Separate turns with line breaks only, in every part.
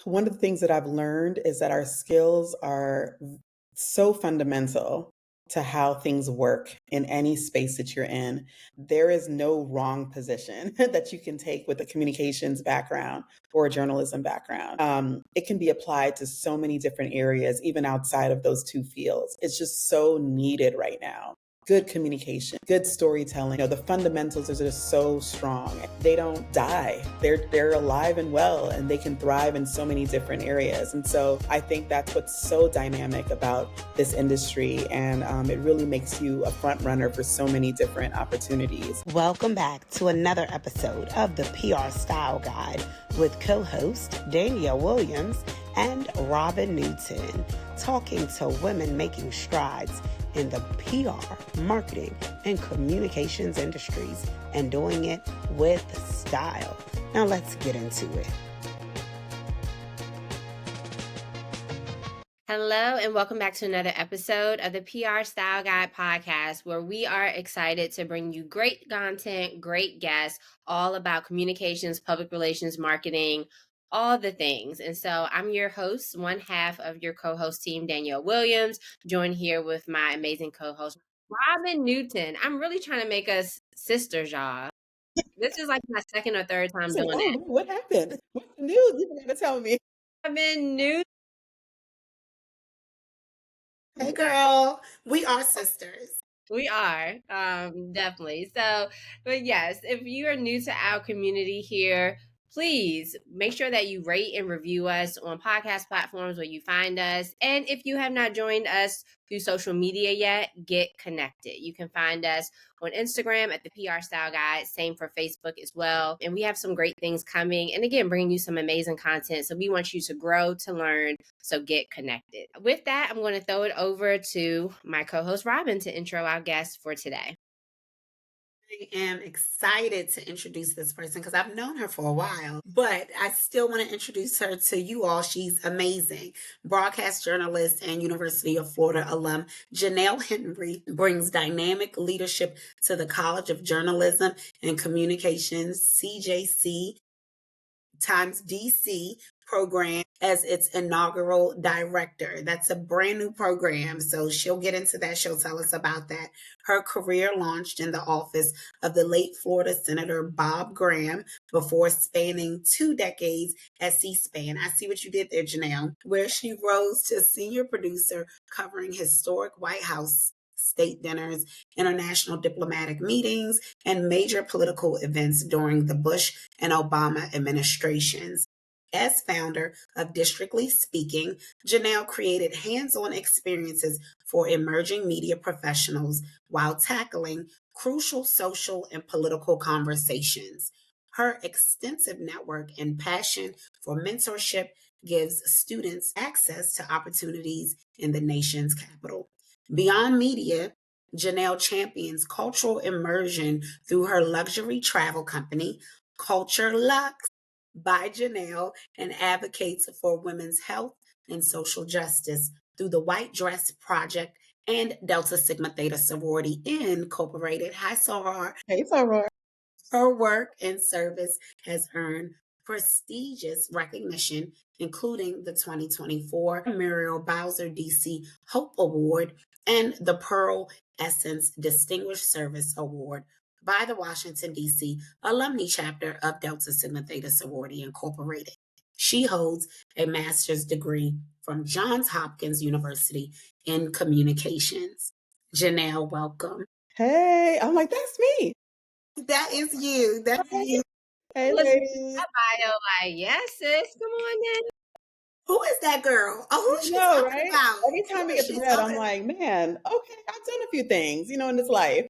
One of the things that I've learned is that our skills are so fundamental to how things work in any space that you're in. There is no wrong position that you can take with a communications background or a journalism background. It can be applied to so many different areas, even outside of those two fields. It's just so needed right now. Good communication, good storytelling. The fundamentals are just so strong. They don't die. They're alive and well, and they can thrive in so many different areas. And so I think that's what's so dynamic about this industry, and it really makes you a front runner for so many different opportunities.
Welcome back to another episode of the PR Style Guide with co-host Danielle Williams and Robin Newton, talking to women making strides in the PR, marketing, and communications industries, and doing it with style. Now let's get into it.
Hello, and welcome back to another episode of the PR Style Guide podcast, where we are excited to bring you great content, great guests, all about communications, public relations, marketing, all the things. And so I'm your host, one half of your co-host team, Danielle Williams, joined here with my amazing co-host, Robin Newton. I'm really trying to make us sisters, y'all. This is like my second or third time doing it.
What happened? What's the news? You gotta tell me.
Robin Newton.
Hey girl, we are sisters.
We are, definitely. So, but yes, if you are new to our community here, please make sure that you rate and review us on podcast platforms where you find us. And if you have not joined us through social media yet, get connected. You can find us on Instagram at the PR Style Guide, same for Facebook as well. And we have some great things coming. And again, bringing you some amazing content. So we want you to grow, to learn. So get connected. With that, I'm going to throw it over to my co-host Robin to intro our guest for today.
I am excited to introduce this person because I've known her for a while, but I still want to introduce her to you all. She's amazing. Broadcast journalist and University of Florida alum Jonelle Henry brings dynamic leadership to the College of Journalism and Communications, CJC times DC program as its inaugural director. That's a brand new program, so she'll get into that. She'll tell us about that. Her career launched in the office of the late Florida Senator Bob Graham before spanning 2 decades at C-SPAN. I see what you did there, Jonelle, where she rose to senior producer covering historic White House state dinners, international diplomatic meetings, and major political events during the Bush and Obama administrations. As founder of Districtly Speaking, Jonelle created hands-on experiences for emerging media professionals while tackling crucial social and political conversations. Her extensive network and passion for mentorship gives students access to opportunities in the nation's capital. Beyond media, Jonelle champions cultural immersion through her luxury travel company, Culture Lux by Jonelle, and advocates for women's health and social justice through the White Dress Project and Delta Sigma Theta Sorority Incorporated. Hi, Soror.
Hey, Sarah.
Her work and service has earned prestigious recognition, including the 2024 Muriel Bowser DC Hope Award and the Pearl Essence Distinguished Service Award by the Washington, D.C. Alumni Chapter of Delta Sigma Theta Sorority Incorporated. She holds a master's degree from Johns Hopkins University in Communications. Jonelle, welcome.
Hey, I'm like, that's me.
That is you. That's you.
Hey,
Listen,
ladies.
that bio, like, yes, sis, come on then.
Who is that girl? Oh, who's she
No,
talking
right?
about?
Every time
Who
I
is
get to
she
bed, I'm
talking?
like, man, okay, I've done a few things, in this life.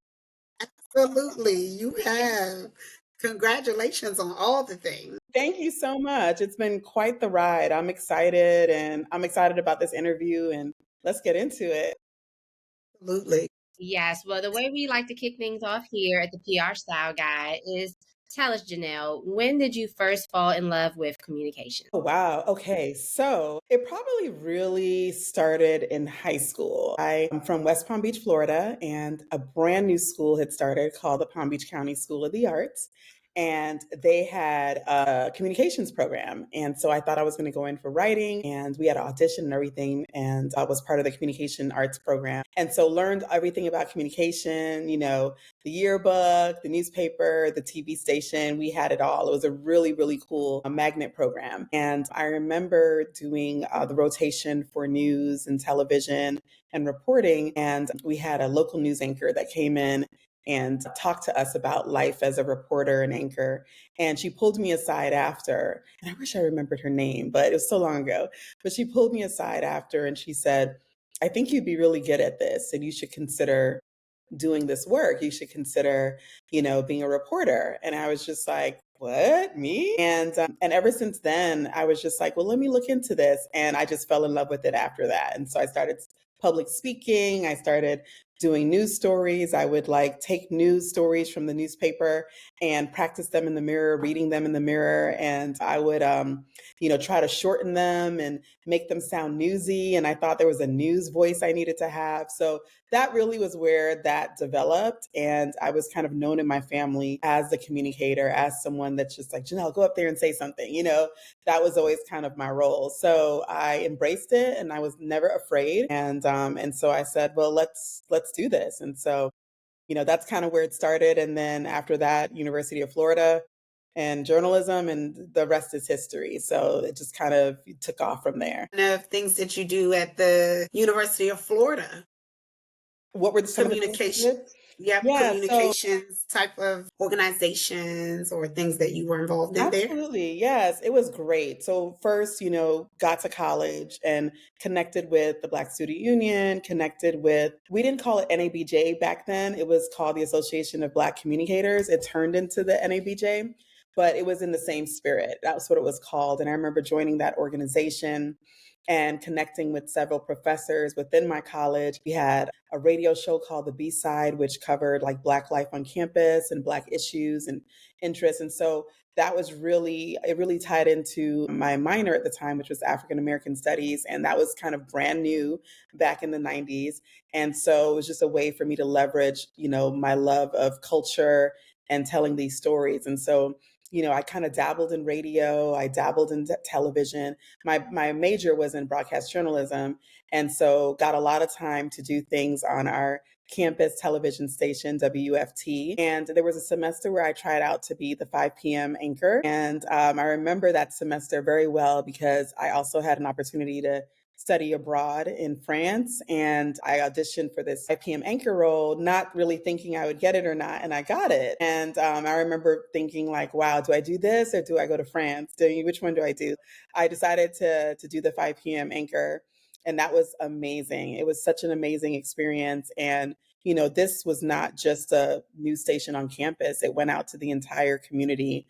Absolutely, you have. Congratulations on all the things.
Thank you so much. It's been quite the ride. I'm excited, and I'm excited about this interview, and let's get into it.
Absolutely.
Yes, well, the way we like to kick things off here at the PR Style Guide is tell us, Jonelle, when did you first fall in love with communication?
Oh, wow. Okay. So it probably really started in high school. I am from West Palm Beach, Florida, and a brand new school had started called the Palm Beach County School of the Arts. and they had a communications program. And so I thought I was going to go in for writing, and we had an audition and everything. And I was part of the communication arts program. And so learned everything about communication, the yearbook, the newspaper, the TV station. We had it all. It was a really, really cool magnet program. And I remember doing the rotation for news and television and reporting. And we had a local news anchor that came in and talked to us about life as a reporter and anchor. And she pulled me aside after, and I wish I remembered her name, but it was so long ago. But she pulled me aside after and she said, I think you'd be really good at this and you should consider doing this work. You should consider, being a reporter. And I was just like, what, me? And ever since then, I was just like, well, let me look into this. And I just fell in love with it after that. And so I started public speaking. I started doing news stories. I would take news stories from the newspaper and practice them in the mirror, reading them in the mirror. And I would, try to shorten them and make them sound newsy. And I thought there was a news voice I needed to have. So that really was where that developed. And I was kind of known in my family as the communicator, as someone that's just like, Jonelle, go up there and say something. That was always kind of my role. So I embraced it and I was never afraid. And so I said, well, let's do this. And so, that's kind of where it started. And then after that, University of Florida and journalism, and the rest is history. So it just kind of took off from there.
Of things that you do at the University of Florida.
What were some of the things you did?
Yeah,
Yeah, so
communications type of organizations or things that you were involved in there.
absolutely. Yes, it was great. So first, got to college and connected with the Black Student Union, connected with, we didn't call it NABJ back then. It was called the Association of Black Communicators. It turned into the NABJ, but it was in the same spirit. That was what it was called. And I remember joining that organization and connecting with several professors within my college. We had a radio show called The B-Side, which covered Black life on campus and Black issues and interests. And so that was it really tied into my minor at the time, which was African American Studies. And that was kind of brand new back in the 90s. And so it was just a way for me to leverage, my love of culture and telling these stories. And so I kind of dabbled in radio, I dabbled in television. My major was in broadcast journalism, and so got a lot of time to do things on our campus television station, WFT. And there was a semester where I tried out to be the 5 p.m. anchor. And I remember that semester very well because I also had an opportunity to study abroad in France. And I auditioned for this 5 p.m. anchor role, not really thinking I would get it or not. And I got it. And I remember thinking wow, do I do this or do I go to France? Which one do I do? I decided to do the 5 p.m. anchor. And that was amazing. It was such an amazing experience. And, this was not just a news station on campus. It went out to the entire community.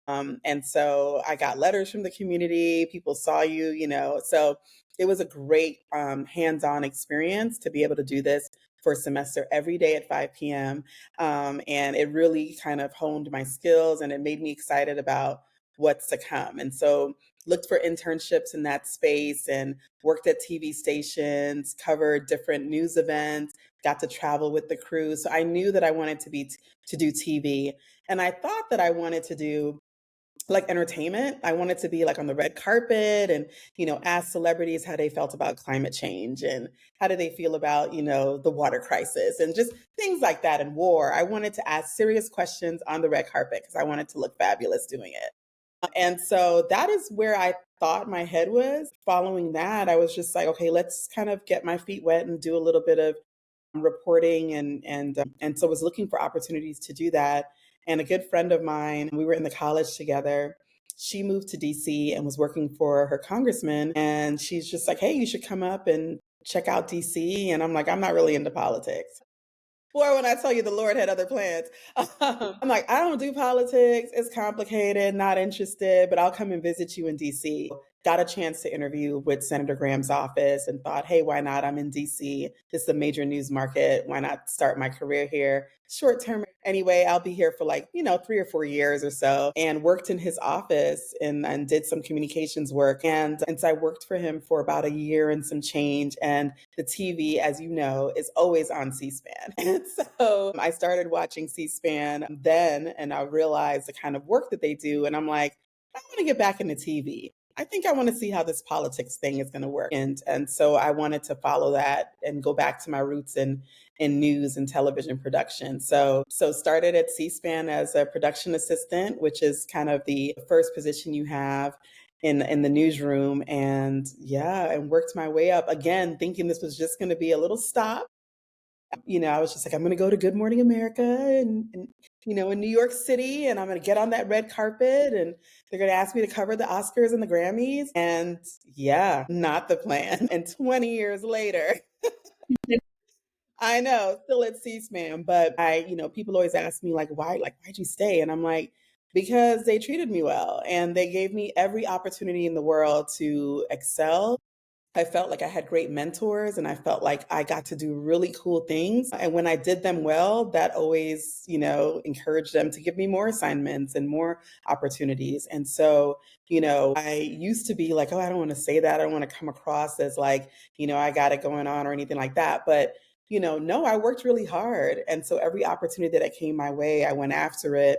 And so I got letters from the community. People saw you, so it was a great hands-on experience to be able to do this for a semester every day at 5 p.m. And it really kind of honed my skills and it made me excited about what's to come. And so looked for internships in that space and worked at TV stations, covered different news events, got to travel with the crew. So I knew that I wanted to do TV. And I thought that I wanted to do entertainment. I wanted to be on the red carpet and, ask celebrities how they felt about climate change and how do they feel about, the water crisis and just things like that and war. I wanted to ask serious questions on the red carpet because I wanted to look fabulous doing it. And so that is where I thought my head was. Following that, I was just like, okay, let's kind of get my feet wet and do a little bit of reporting and so was looking for opportunities to do that. And a good friend of mine, we were in the college together. She moved to DC and was working for her congressman. And she's just like, hey, you should come up and check out DC. And I'm like, I'm not really into politics. Or when I tell you the Lord had other plans, I'm like, I don't do politics. It's complicated, not interested, but I'll come and visit you in DC. got a chance to interview with Senator Graham's office and thought, hey, why not? I'm in DC. This is a major news market. Why not start my career here? Short term. Anyway, I'll be here for like, 3 or 4 years or so, and worked in his office and did some communications work. And so I worked for him for about a year and some change. And the TV, as you know, is always on C-SPAN. And so I started watching C-SPAN then, and I realized the kind of work that they do. And I'm like, I want to get back into TV. I think I want to see how this politics thing is going to work. And so I wanted to follow that and go back to my roots in news and television production. So started at C-SPAN as a production assistant, which is kind of the first position you have in the newsroom. And and worked my way up again, thinking this was just going to be a little stop. I was just like, I'm going to go to Good Morning America and in New York City, and I'm going to get on that red carpet, and they're going to ask me to cover the Oscars and the Grammys. And not the plan. And 20 years later, I know, still at C-SPAN, but people always ask me like, why'd you stay? And I'm like, because they treated me well and they gave me every opportunity in the world to excel. I felt like I had great mentors and I felt like I got to do really cool things. And when I did them well, that always, encouraged them to give me more assignments and more opportunities. And so, I used to be like, oh, I don't want to say that. I don't want to come across as like, I got it going on or anything like that. But, no, I worked really hard. And so every opportunity that came my way, I went after it.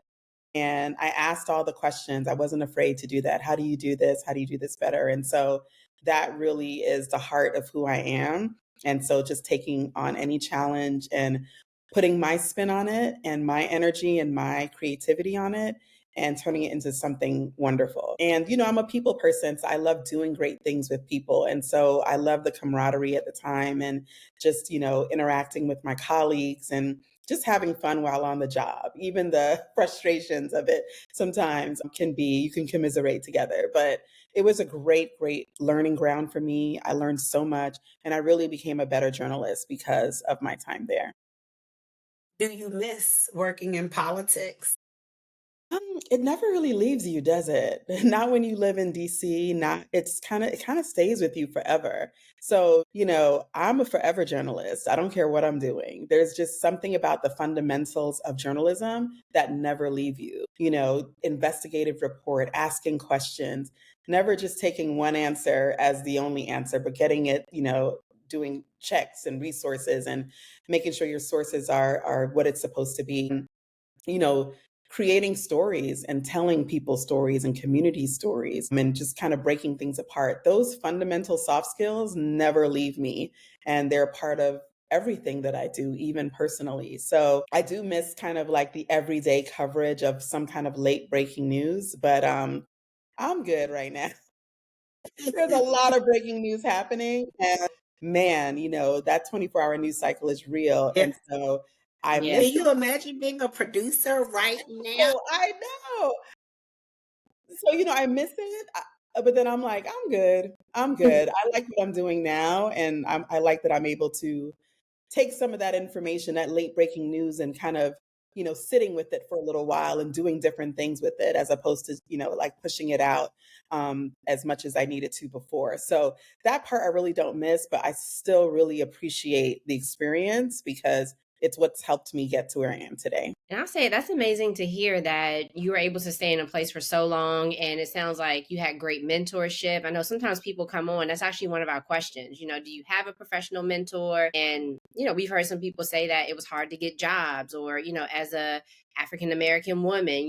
And I asked all the questions. I wasn't afraid to do that. How do you do this? How do you do this better? And so that really is the heart of who I am. And so just taking on any challenge and putting my spin on it and my energy and my creativity on it and turning it into something wonderful. And, I'm a people person, so I love doing great things with people. And so I love the camaraderie at the time and just, interacting with my colleagues and just having fun while on the job. Even the frustrations of it sometimes you can commiserate together. But it was a great, great learning ground for me. I learned so much, and I really became a better journalist because of my time there.
Do you miss working in politics?
It never really leaves you, does it? Not when you live in DC, not it kind of stays with you forever. So, I'm a forever journalist. I don't care what I'm doing. There's just something about the fundamentals of journalism that never leave you. Investigative report, asking questions, never just taking one answer as the only answer, but getting it, doing checks and resources and making sure your sources are what it's supposed to be. you know, creating stories and telling people stories and community stories and just kind of breaking things apart. Those fundamental soft skills never leave me, and they're part of everything that I do, even personally. So I do miss kind of like the everyday coverage of some kind of late breaking news, but I'm good right now. There's a lot of breaking news happening, and man, that 24-hour news cycle is real.
Yeah.
And so I
Yeah.
miss
Can you imagine being a producer right now?
Oh, I know. So, I miss it, but then I'm like, I'm good. I'm good. I like what I'm doing now, and I like that I'm able to take some of that information, that late breaking news, and kind of, sitting with it for a little while and doing different things with it, as opposed to, like pushing it out as much as I needed to before. So that part I really don't miss, but I still really appreciate the experience because it's what's helped me get to where I am today.
And I'll say that's amazing to hear that you were able to stay in a place for so long. And it sounds like you had great mentorship. I know sometimes people come on, that's actually one of our questions. Do you have a professional mentor? And, we've heard some people say that it was hard to get jobs, or, as a African American woman,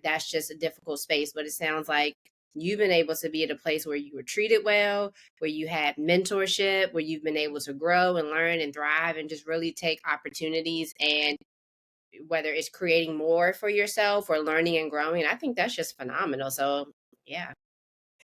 that's just a difficult space. But it sounds like you've been able to be at a place where you were treated well, where you had mentorship, where you've been able to grow and learn and thrive and just really take opportunities, and whether it's creating more for yourself or learning and growing. I think that's just phenomenal. So, yeah.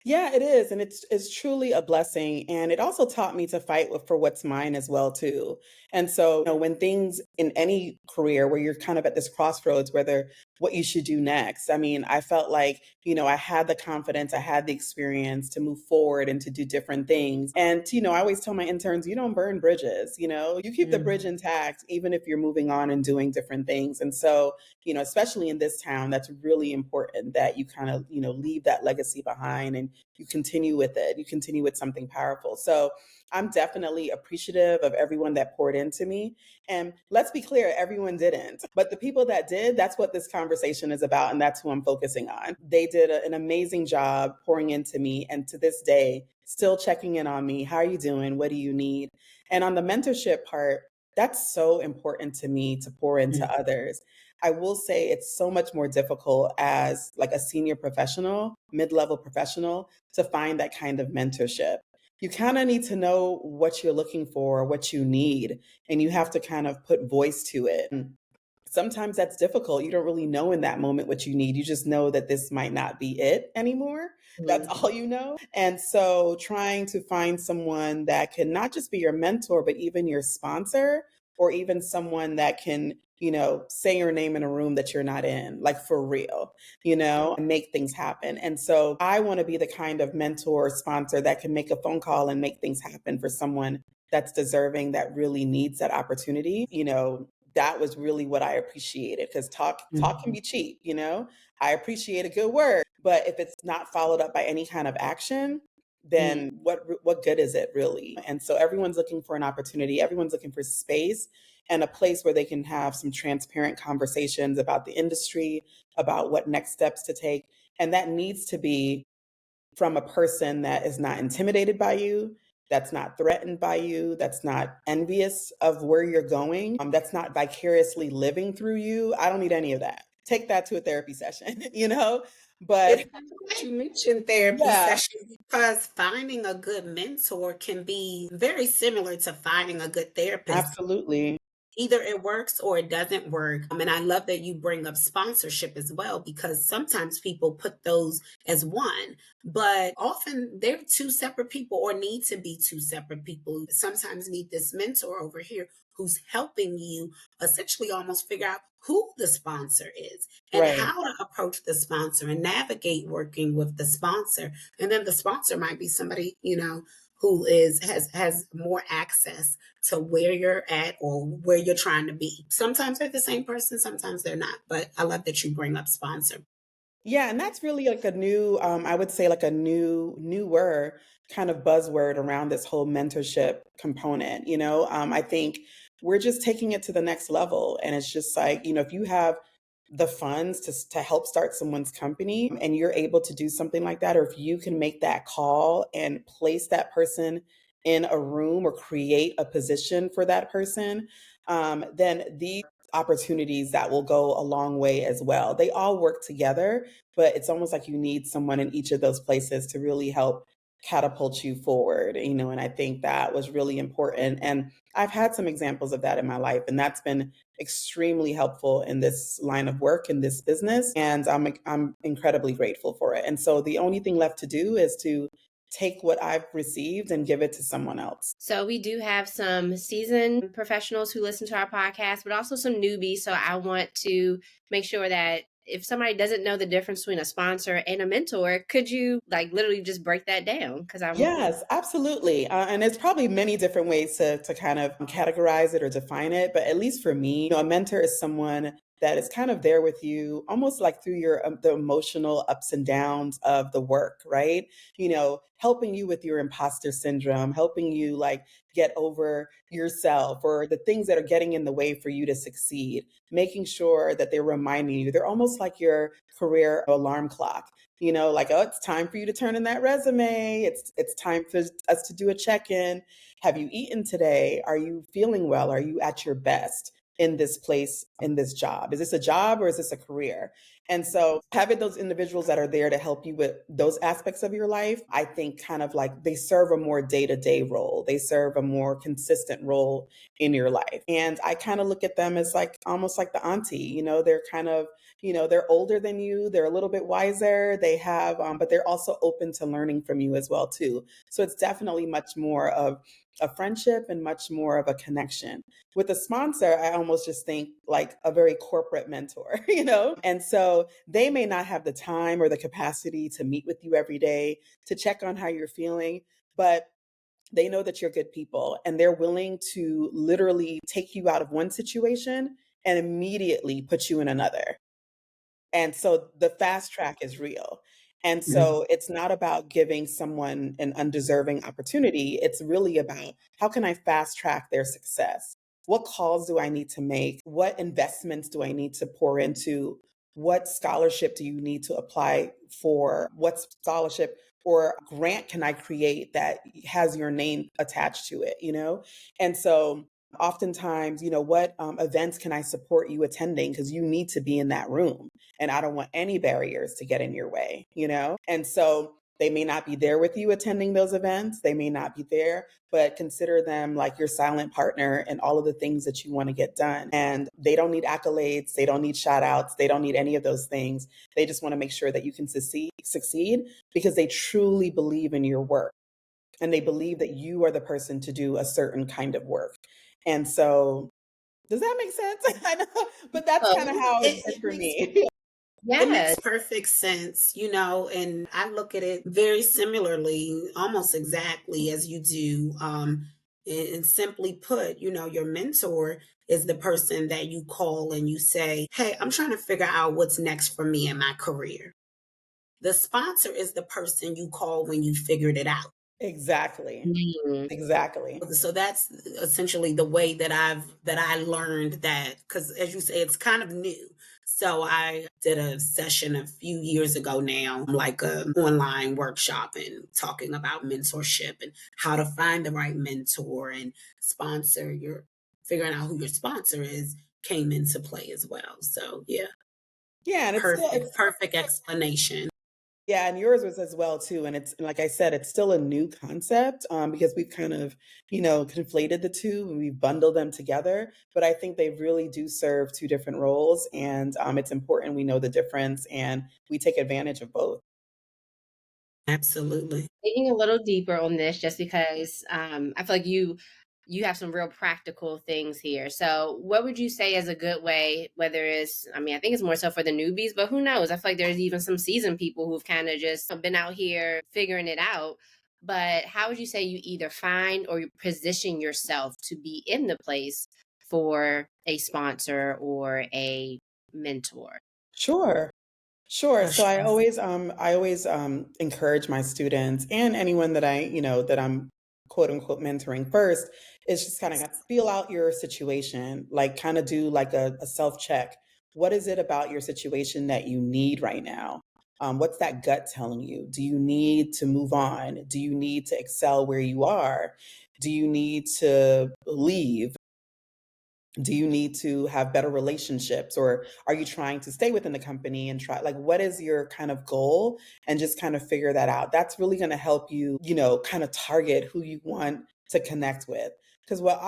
Yeah, it is. And it's truly a blessing. And it also taught me to fight for what's mine as well, too. And so, when things in any career where you're kind of at this crossroads, whether what you should do next, I mean, I felt like, I had the confidence, I had the experience to move forward and to do different things. And, I always tell my interns, you don't burn bridges, you keep the bridge intact, even if you're moving on and doing different things. And so, especially in this town, that's really important that you kind of, leave that legacy behind and you continue with it, you continue with something powerful. So I'm definitely appreciative of everyone that poured into me. And let's be clear, everyone didn't. But the people that did, that's what this conversation is about. And that's who I'm focusing on. They did an amazing job pouring into me. And to this day, still checking in on me. How are you doing? What do you need? And on the mentorship part, that's so important to me to pour into others. I will say it's so much more difficult as like a senior professional, mid-level professional to find that kind of mentorship. You kind of need to know what you're looking for, what you need, and you have to kind of put voice to it. And sometimes that's difficult. You don't really know in that moment what you need. You just know that this might not be it anymore. That's all you know. And so trying to find someone that can not just be your mentor, but even your sponsor, or even someone that can, say your name in a room that you're not in, like for real, and make things happen. And so I want to be the kind of mentor or sponsor that can make a phone call and make things happen for someone that's deserving, that really needs that opportunity. That was really what I appreciated, because talk can be cheap. I appreciate a good word, but if it's not followed up by any kind of action, then what good is it really? And so everyone's looking for an opportunity. Everyone's looking for space and a place where they can have some transparent conversations about the industry, about what next steps to take. And that needs to be from a person that is not intimidated by you, that's not threatened by you, that's not envious of where you're going, that's not vicariously living through you. I don't need any of that. Take that to a therapy session, But
It's funny that you mentioned therapy
yeah,
sessions because finding a good mentor can be very similar to finding a good therapist.
absolutely.
Either it works or it doesn't work. And I love that you bring up sponsorship as well, because sometimes people put those as one, but often they're two separate people or need to be two separate people. Sometimes need this mentor over here who's helping you essentially almost figure out who the sponsor is and
Right.
how to approach the sponsor and navigate working with the sponsor. And then the sponsor might be somebody, who has more access to where you're at or where you're trying to be. Sometimes they're the same person, sometimes they're not. But I love that you bring up sponsor.
Yeah, and that's really like a new, I would say like a newer kind of buzzword around this whole mentorship component. I think we're just taking it to the next level, and it's just like, if you have the funds to help start someone's company and you're able to do something like that, or if you can make that call and place that person in a room or create a position for that person, then these opportunities that will go a long way as well. They all work together, but it's almost like you need someone in each of those places to really help catapult you forward, and I think that was really important. And I've had some examples of that in my life, and that's been extremely helpful in this line of work, in this business, and I'm incredibly grateful for it. And so the only thing left to do is to take what I've received and give it to someone else.
So we do have some seasoned professionals who listen to our podcast, but also some newbies. So I want to make sure that if somebody doesn't know the difference between a sponsor and a mentor, could you like literally just break that down? Because I'm
Yes, absolutely. And there's probably many different ways to kind of categorize it or define it. But at least for me, a mentor is someone that is kind of there with you almost like through the emotional ups and downs of the work, right? Helping you with your imposter syndrome, helping you like get over yourself or the things that are getting in the way for you to succeed, making sure that they're reminding you. They're almost like your career alarm clock, like, oh, it's time for you to turn in that resume. It's time for us to do a check-in. Have you eaten today? Are you feeling well? Are you at your best in this place, in this job? Is this a job or is this a career? And so having those individuals that are there to help you with those aspects of your life, I think kind of like they serve a more day-to-day role. They serve a more consistent role in your life. And I kind of look at them as like almost like the auntie, they're kind of, they're older than you, they're a little bit wiser, they have, but they're also open to learning from you as well too. So it's definitely much more of a friendship and much more of a connection. With a sponsor, I almost just think like a very corporate mentor, And so they may not have the time or the capacity to meet with you every day, to check on how you're feeling, but they know that you're good people and they're willing to literally take you out of one situation and immediately put you in another. And so the fast track is real. And so it's not about giving someone an undeserving opportunity. It's really about how can I fast track their success? What calls do I need to make? What investments do I need to pour into? What scholarship do you need to apply for? What scholarship or grant can I create that has your name attached to it, you know? And so oftentimes, what events can I support you attending? Because you need to be in that room. And I don't want any barriers to get in your way, you know? And so they may not be there with you attending those events. They may not be there, but consider them like your silent partner in all of the things that you want to get done. And they don't need accolades. They don't need shout outs. They don't need any of those things. They just want to make sure that you can succeed because they truly believe in your work and they believe that you are the person to do a certain kind of work. And so, does that make sense? I know, but that's kind of
Oh,
how it's
It,
been
it
for
makes
me.
it makes
yes.
perfect sense, and I look at it very similarly, almost exactly as you do. And simply put, your mentor is the person that you call and you say, "Hey, I'm trying to figure out what's next for me in my career." The sponsor is the person you call when you figured it out.
Exactly.
Mm.
Exactly.
So that's essentially the way that I learned that, because as you say, it's kind of new. So I did a session a few years ago now, like a online workshop and talking about mentorship and how to find the right mentor and sponsor your figuring out who your sponsor is came into play as well. So yeah,
Yeah, and it's still
perfect,
it's
perfect explanation.
yeah, and yours was as well too. And it's like I said, it's still a new concept because we've kind of, conflated the two and we've bundled them together. But I think they really do serve two different roles, and it's important we know the difference and we take advantage of both.
Absolutely.
Digging a little deeper on this just because I feel like you have some real practical things here. So what would you say is a good way, whether it's, I mean, I think it's more so for the newbies, but who knows? I feel like there's even some seasoned people who've kind of just been out here figuring it out. But how would you say you either find or you position yourself to be in the place for a sponsor or a mentor?
Sure. Sure.
For
So I
sure.
always encourage my students and anyone that that I'm quote unquote mentoring first is just kind of feel out your situation, like kind of do like a self check. What is it about your situation that you need right now? What's that gut telling you? Do you need to move on? Do you need to excel where you are? Do you need to leave? Do you need to have better relationships, or are you trying to stay within the company and try, like, what is your kind of goal, and just kind of figure that out. That's really going to help you, kind of target who you want to connect with. Because what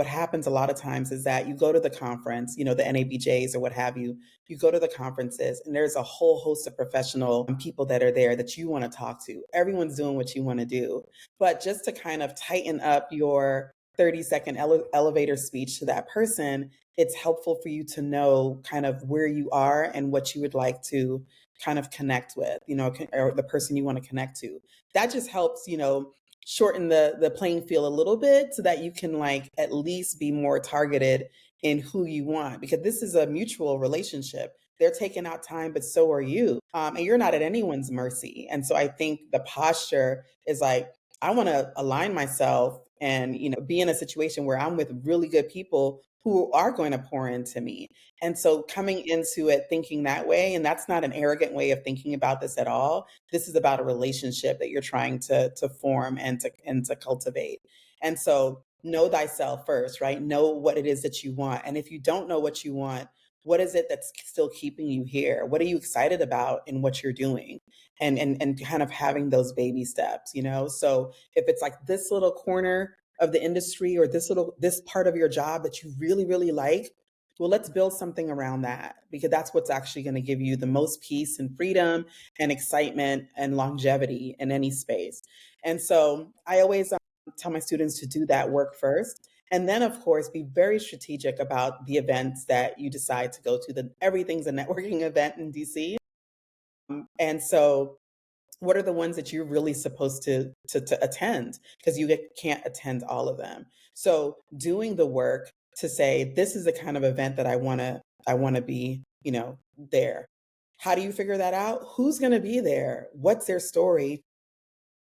happens a lot of times is that you go to the conference, the NABJs or what have you go to the conferences and there's a whole host of professional people that are there that you want to talk to. Everyone's doing what you want to do, but just to kind of tighten up your 30-second elevator speech to that person, it's helpful for you to know kind of where you are and what you would like to kind of connect with, or the person you want to connect to. That just helps, shorten the playing field a little bit so that you can like at least be more targeted in who you want, because this is a mutual relationship. They're taking out time, but so are you. And you're not at anyone's mercy. And so I think the posture is like, I want to align myself and, be in a situation where I'm with really good people who are going to pour into me. And so coming into it thinking that way, and that's not an arrogant way of thinking about this at all. This is about a relationship that you're trying to form and to cultivate. And so know thyself first, right? Know what it is that you want. And if you don't know what you want, what is it that's still keeping you here? What are you excited about in what you're doing? And kind of having those baby steps, So if it's like this little corner of the industry or this part of your job that you really, really like, well, let's build something around that, because that's what's actually going to give you the most peace and freedom and excitement and longevity in any space. And so I always tell my students to do that work first. And then, of course, be very strategic about the events that you decide to go to. Everything's a networking event in DC. And so what are the ones that you're really supposed to attend, because can't attend all of them. So doing the work to say this is the kind of event that I want to be, there. How do you figure that out? Who's going to be there? What's their story?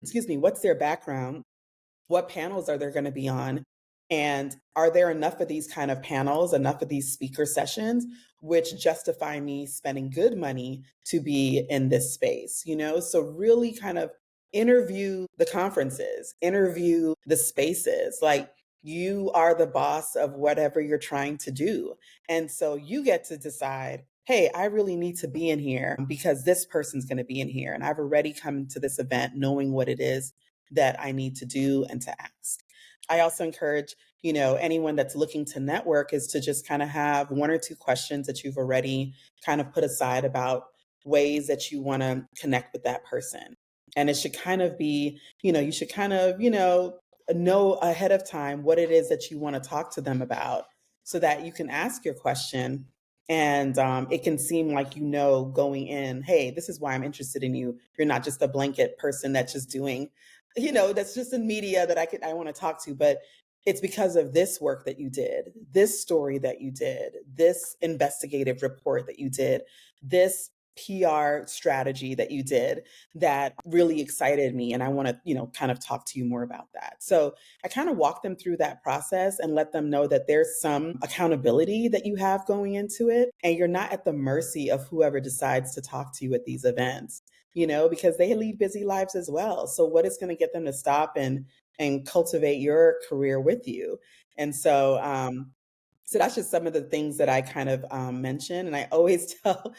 Excuse me, what's their background? What panels are there going to be on? And are there enough of these kind of panels, enough of these speaker sessions, which justify me spending good money to be in this space? So really kind of interview the conferences, interview the spaces. Like, you are the boss of whatever you're trying to do. And so you get to decide, hey, I really need to be in here because this person's going to be in here. And I've already come to this event knowing what it is that I need to do and to ask. I also encourage, anyone that's looking to network is to just kind of have one or two questions that you've already kind of put aside about ways that you want to connect with that person. And it should kind of be, you should kind of, know ahead of time what it is that you want to talk to them about so that you can ask your question and it can seem like, going in, hey, this is why I'm interested in you. You're not just a blanket person that's just doing, that's just in media that I want to talk to, but it's because of this work that you did, this story that you did, this investigative report that you did, this PR strategy that you did that really excited me. And I want to, kind of talk to you more about that. So I kind of walk them through that process and let them know that there's some accountability that you have going into it. And you're not at the mercy of whoever decides to talk to you at these events, because they lead busy lives as well. So what is going to get them to stop and cultivate your career with you? And so that's just some of the things that I kind of mention. And I always tell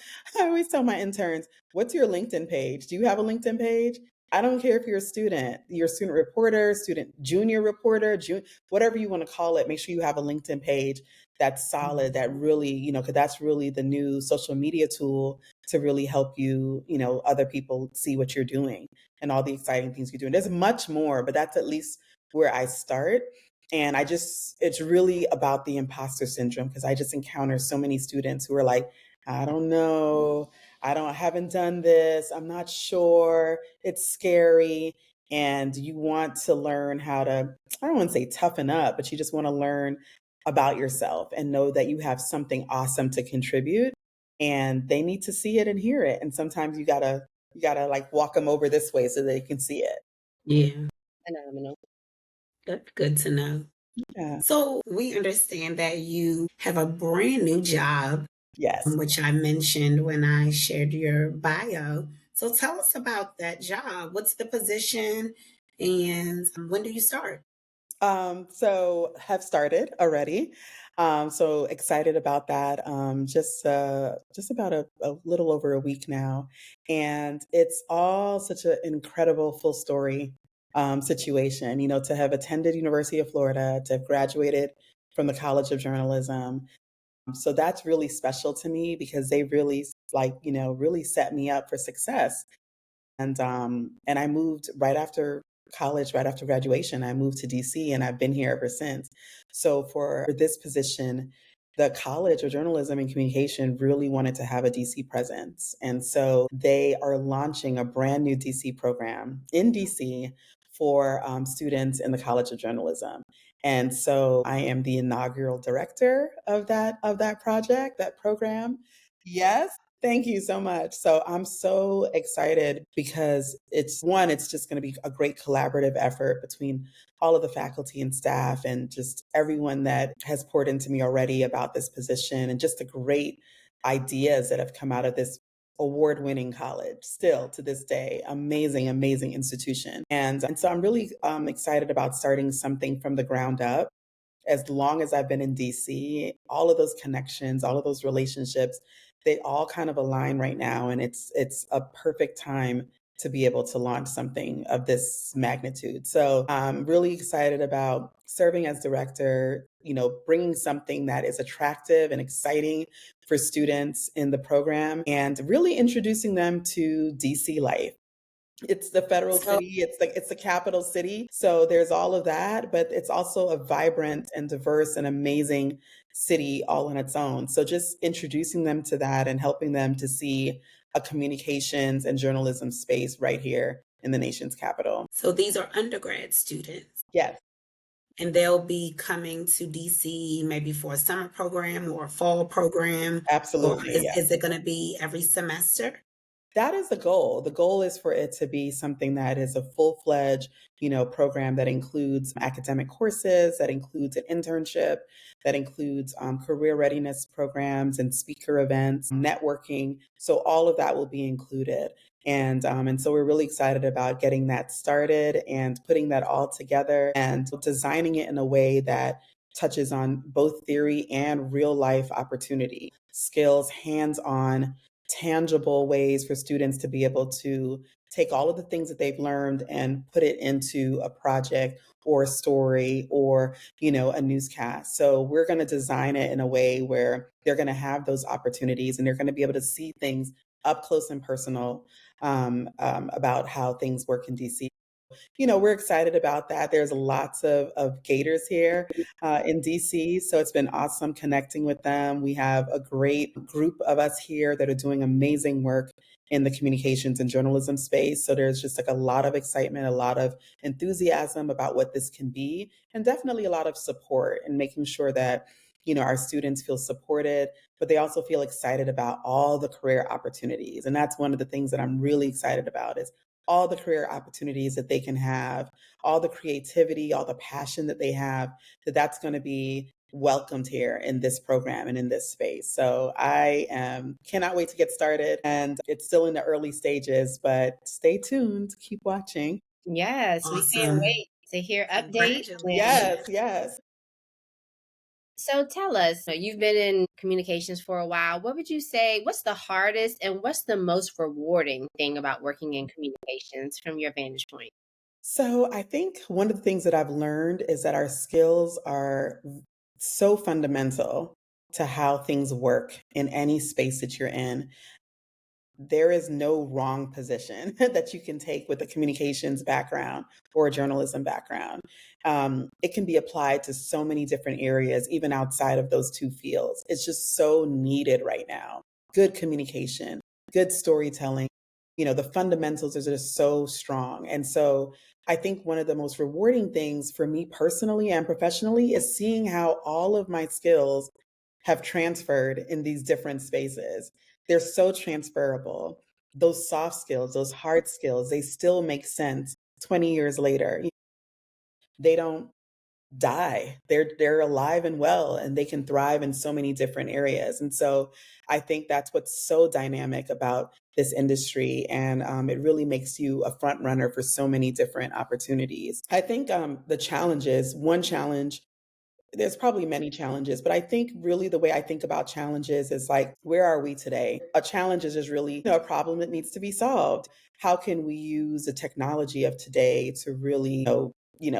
my interns, what's your LinkedIn page? Do you have a LinkedIn page? I don't care if you're a student reporter, student junior reporter, whatever you want to call it. Make sure you have a LinkedIn page that's solid, that really, because that's really the new social media tool to really help you, other people see what you're doing and all the exciting things you're doing. There's much more, but that's at least where I start. And it's really about the imposter syndrome because I just encounter so many students who are like, I don't know, I haven't done this, I'm not sure, it's scary. And you want to learn how to, I don't want to say toughen up, but you just want to learn about yourself and know that you have something awesome to contribute. And they need to see it and hear it. And sometimes you gotta like walk them over this way so they can see it.
Yeah,
Phenomenal.
that's good to know.
Yeah.
So we understand that you have a brand new job,
Yes.
which I mentioned when I shared your bio. So tell us about that job. What's the position and when do you start?
So have started already. So excited about that. Just about a little over a week now, and it's all such an incredible full story situation. To have attended University of Florida, to have graduated from the College of Journalism. So that's really special to me because they really really set me up for success. And I moved right after college, right after graduation. I moved to DC and I've been here ever since. So for this position, the College of Journalism and Communication really wanted to have a DC presence. And so they are launching a brand new DC program in DC for students in the College of Journalism. And so I am the inaugural director of that project, that program. Yes. Thank you so much. So I'm so excited because it's just going to be a great collaborative effort between all of the faculty and staff and just everyone that has poured into me already about this position and just the great ideas that have come out of this award-winning college still to this day. Amazing, amazing institution. And so I'm really excited about starting something from the ground up. As long as I've been in DC, all of those connections, all of those relationships, they all kind of align right now. And it's a perfect time to be able to launch something of this magnitude. So I'm really excited about serving as director, bringing something that is attractive and exciting for students in the program and really introducing them to DC life. It's the federal
So,
city, it's the capital city. So there's all of that, but it's also a vibrant and diverse and amazing city all on its own. So just introducing them to that and helping them to see a communications and journalism space right here in the nation's capital.
so these are undergrad students.
Yes.
and they'll be coming to DC maybe for a summer program or a fall program, or
Absolutely, yeah.
is it going to be every semester?
That is the goal. The goal is for it to be something that is a full-fledged, program that includes academic courses, that includes an internship, that includes career readiness programs and speaker events, networking. So all of that will be included. And so we're really excited about getting that started and putting that all together and designing it in a way that touches on both theory and real life opportunity, skills, hands-on tangible ways for students to be able to take all of the things that they've learned and put it into a project or a story or a newscast. So we're going to design it in a way where they're going to have those opportunities and they're going to be able to see things up close and personal, about how things work in DC. We're excited about that. There's lots of Gators here in DC. So it's been awesome connecting with them. We have a great group of us here that are doing amazing work in the communications and journalism space. So there's just like a lot of excitement, a lot of enthusiasm about what this can be, and definitely a lot of support and making sure that our students feel supported, but they also feel excited about all the career opportunities. And that's one of the things that I'm really excited about is all the career opportunities that they can have, all the creativity, all the passion that they have, that's going to be welcomed here in this program and in this space. So I cannot wait to get started. And it's still in the early stages, but stay tuned, keep watching.
Yes, we can't
Awesome.
wait to hear updates.
Congratulations.
Yes, yes.
So tell us, you've been in communications for a while. What would you say, what's the hardest and what's the most rewarding thing about working in communications from your vantage point?
So I think one of the things that I've learned is that our skills are so fundamental to how things work in any space that you're in. There is no wrong position that you can take with a communications background or a journalism background. It can be applied to so many different areas, even outside of those two fields. It's just so needed right now. Good communication, good storytelling. The fundamentals are just so strong. And so I think one of the most rewarding things for me personally and professionally is seeing how all of my skills have transferred in these different spaces. They're so transferable. Those soft skills, those hard skills, they still make sense 20 years later. They don't die. They're alive and well and they can thrive in so many different areas. And so I think that's what's so dynamic about this industry. And it really makes you a front runner for so many different opportunities. I think one challenge, there's probably many challenges, but I think really the way I think about challenges is like, where are we today? A challenge is just really a problem that needs to be solved. How can we use the technology of today to really,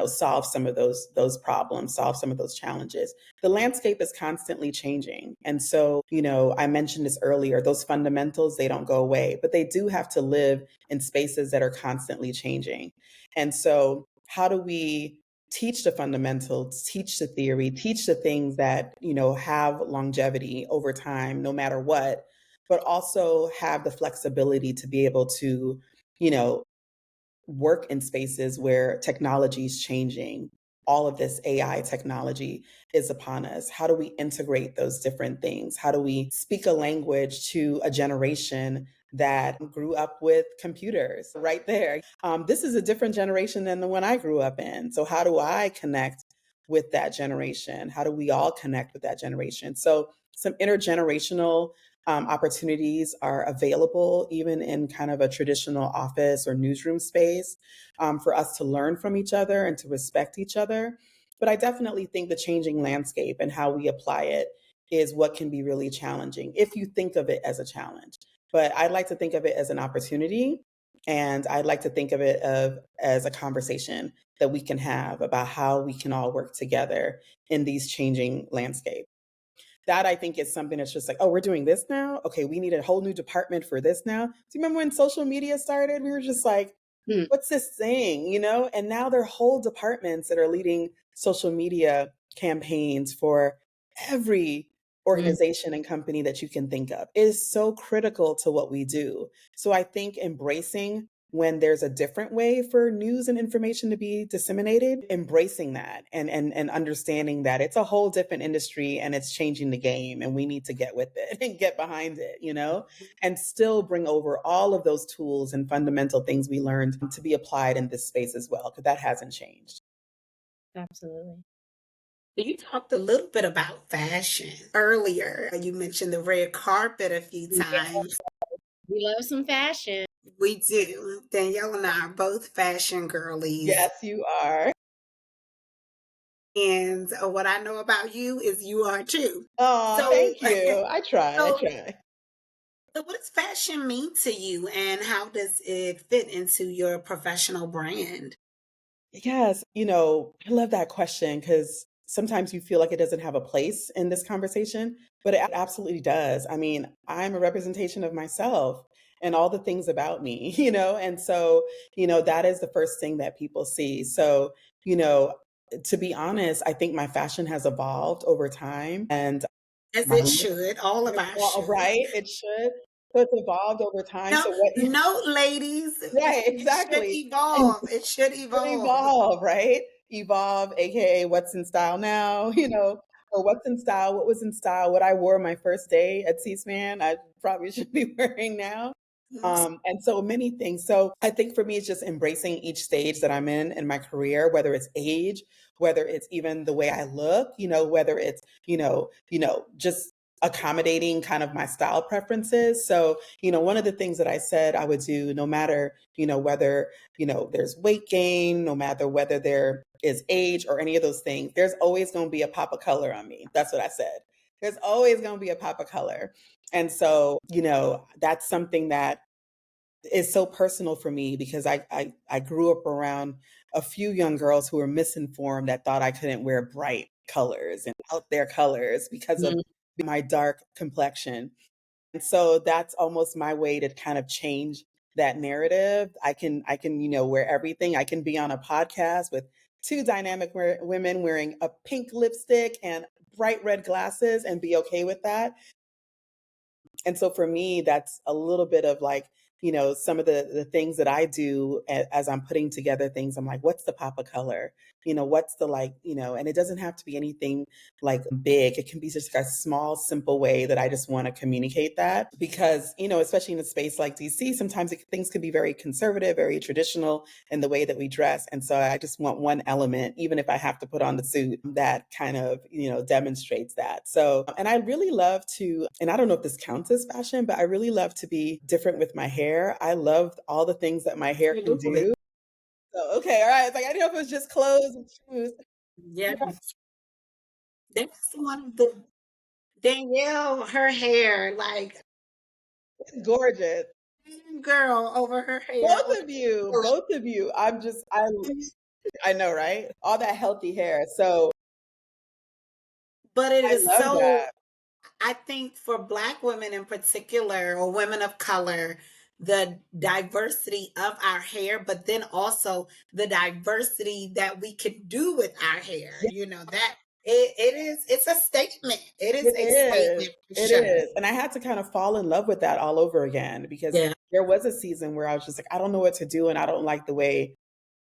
solve some of those problems, solve some of those challenges? The landscape is constantly changing. And so, I mentioned this earlier, those fundamentals, they don't go away, but they do have to live in spaces that are constantly changing. And so how do we teach the fundamentals, teach the theory, teach the things that, have longevity over time, no matter what, but also have the flexibility to be able to, you know, work in spaces where technology is changing. All of this AI technology is upon us. How do we integrate those different things? How do we speak a language to a generation that grew up with computers right there? This is a different generation than the one I grew up in. So, how do I connect with that generation? How do we all connect with that generation? So, some intergenerational opportunities are available even in kind of a traditional office or newsroom space, for us to learn from each other and to respect each other. But I definitely think the changing landscape and how we apply it is what can be really challenging if you think of it as a challenge. But I'd like to think of it as an opportunity, and I'd like to think of it as a conversation that we can have about how we can all work together in these changing landscapes. That I think is something that's just like, oh, we're doing this now. Okay, we need a whole new department for this now. Do you remember when social media started? We were just like,
Hmm.
what's this thing, And now there are whole departments that are leading social media campaigns for every
Mm.
organization and company that you can think of. It is so critical to what we do. So I think embracing when there's a different way for news and information to be disseminated, embracing that and understanding that it's a whole different industry and it's changing the game and we need to get with it and get behind it, and still bring over all of those tools and fundamental things we learned to be applied in this space as well, because that hasn't changed.
Absolutely.
You talked a little bit about fashion earlier. You mentioned the red carpet a few times.
We love some fashion.
We do. Danielle and I are both fashion girlies.
Yes, you are.
And what I know about you is you are too.
Oh,
So,
thank you. I try.
so what does fashion mean to you and how does it fit into your professional brand?
Yes, I love that question because sometimes you feel like it doesn't have a place in this conversation, but it absolutely does. I mean, I'm a representation of myself and all the things about me, and so, that is the first thing that people see. So, you know, to be honest, I think my fashion has evolved over time and
As
my
it
look,
should, all of our should.
right, it should. So it's evolved over time.
No,
So what
no, ladies,
right,
it should
exactly. And
evolve. It should
should
evolve.
evolve, right? Evolve, aka what's in style now, or what's in style, what was in style, what I wore my first day at C-SPAN, I probably should be wearing now. And so many things. So I think for me, it's just embracing each stage that I'm in my career, whether it's age, whether it's even the way I look, whether it's, just accommodating kind of my style preferences. So, one of the things that I said I would do, no matter, whether, there's weight gain, no matter whether there is age or any of those things, there's always going to be a pop of color on me. That's what I said. There's always going to be a pop of color. And so, that's something that is so personal for me because I grew up around a few young girls who were misinformed that thought I couldn't wear bright colors and out there colors because of
Mhm.
my dark complexion. And so that's almost my way to kind of change that narrative. I can, wear everything. I can be on a podcast with two dynamic women wearing a pink lipstick and bright red glasses and be okay with that. And so for me, that's a little bit of like, some of the things that I do as I'm putting together things. I'm like, what's the pop of color? What's the like, and it doesn't have to be anything like big. It can be just a small, simple way that I just want to communicate that because, especially in a space like DC, sometimes things can be very conservative, very traditional in the way that we dress. And so I just want one element, even if I have to put on the suit that kind of, demonstrates that. So, and I really love to, and I don't know if this counts as fashion, but I really love to be different with my hair. I love all the things that my hair can
Absolutely.
do. So, okay, all right. It's like, I didn't know if it was just clothes and shoes.
Yeah. That's one of the Danielle, her hair, like
It's gorgeous.
girl over her hair.
Both of you. I know, right? All that healthy hair. So
But it
I
is
love
so,
that.
I think for Black women in particular, or women of color, the diversity of our hair, but then also the diversity that we can do with our hair,
Yeah,
that it's a statement. It is
it
a
is.
statement for
It
sure.
is. And I had to kind of fall in love with that all over again because
Yeah.
there was a season where I was just like, I don't know what to do and I don't like the way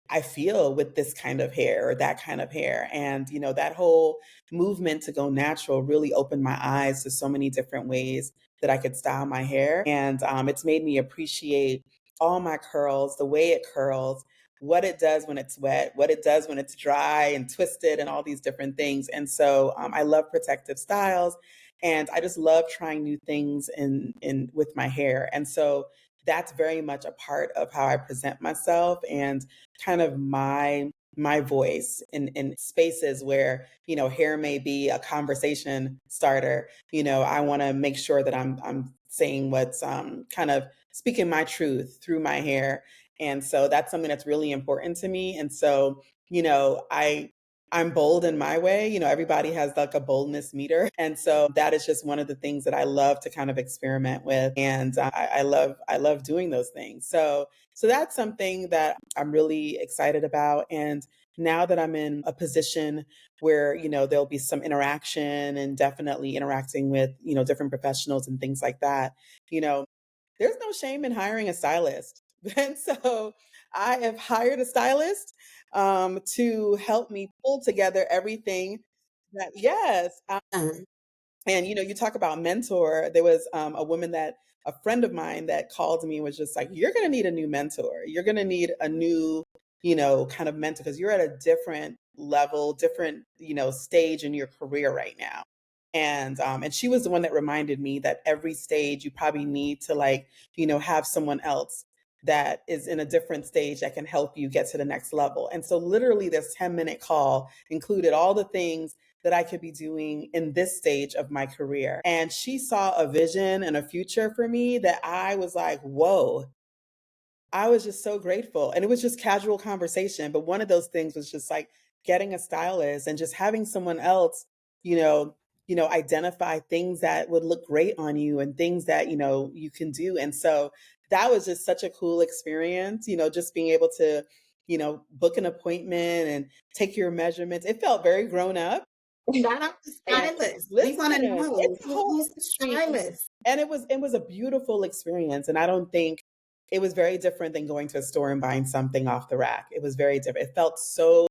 I feel with this kind of hair or that kind of hair. And, that whole movement to go natural really opened my eyes to so many different ways that I could style my hair. And it's made me appreciate all my curls, the way it curls, what it does when it's wet, what it does when it's dry and twisted, and all these different things. And so I love protective styles. And I just love trying new things in with my hair. And so that's very much a part of how I present myself and kind of my voice in spaces where hair may be a conversation starter. I want to make sure that I'm saying what's kind of speaking my truth through my hair, and so that's something that's really important to me. And so I'm bold in my way. Everybody has like a boldness meter. And so that is just one of the things that I love to kind of experiment with. And I love doing those things. So that's something that I'm really excited about. And now that I'm in a position where, there'll be some interaction and definitely interacting with, different professionals and things like that, there's no shame in hiring a stylist. And so I have hired a stylist to help me pull together everything that, yes.
Um,
And you talk about mentor. There was a woman that a friend of mine that called me and was just like, "You're going to need a new mentor. You're going to need a new, kind of mentor because you're at a different level, different, stage in your career right now." And she was the one that reminded me that every stage you probably need to like, have someone else that is in a different stage that can help you get to the next level. And so literally this 10-minute call included all the things that I could be doing in this stage of my career. And she saw a vision and a future for me that I was like, whoa, I was just so grateful. And it was just casual conversation. But one of those things was just like getting a stylist and just having someone else, you know, identify things that would look great on you and things that, you can do. And so that was just such a cool experience, just being able to, book an appointment and take your measurements. It felt very grown up.
Shout out the
And
stylist. We want to
listen,
know
it's a whole
who's the
industry,
stylist.
and it was a beautiful experience, and I don't think it was very different than going to a store and buying something off the rack. It was very different. It felt so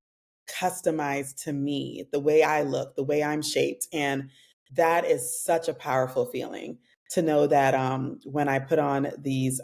customized to me, the way I look, the way I'm shaped, and that is such a powerful feeling to know that when I put on these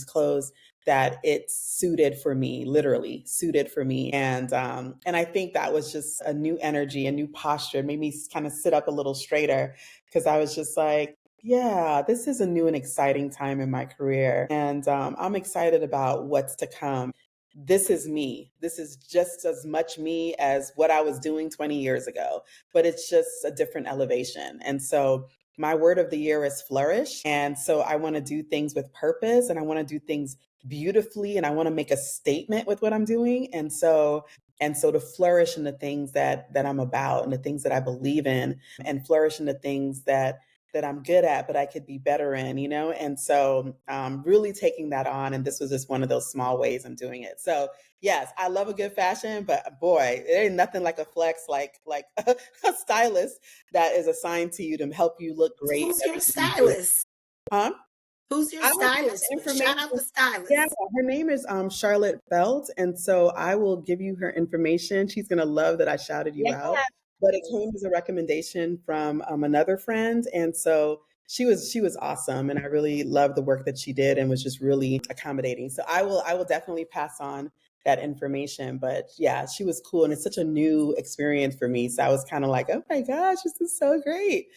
clothes, that it's suited for me, literally suited for me. And I think that was just a new energy, a new posture. It made me kind of sit up a little straighter because I was just like, yeah, this is a new and exciting time in my career. And I'm excited about what's to come. This is me. This is just as much me as what I was doing 20 years ago, but it's just a different elevation. And so my word of the year is flourish. And so I want to do things with purpose and I want to do things beautifully and I want to make a statement with what I'm doing. And so to flourish in the things that I'm about and the things that I believe in and flourish in the things that I'm good at, but I could be better in, And so really taking that on. And this was just one of those small ways I'm doing it. So yes, I love a good fashion, but boy, it ain't nothing like a flex, like a stylist that is assigned to you to help you look
So
great.
who's your
Everything you do.
stylist?
Huh?
Who's your
I will give
stylist?
the
Shout
information.
out the
Yeah,
stylist.
her name is Charlotte Belt, and so I will give you her information. She's gonna love that I shouted you
Yeah.
out, but it came as a recommendation from another friend, and so she was awesome, and I really loved the work that she did, and was just really accommodating. So I will definitely pass on that information. But yeah, she was cool, and it's such a new experience for me. So I was kind of like, oh my gosh, this is so great,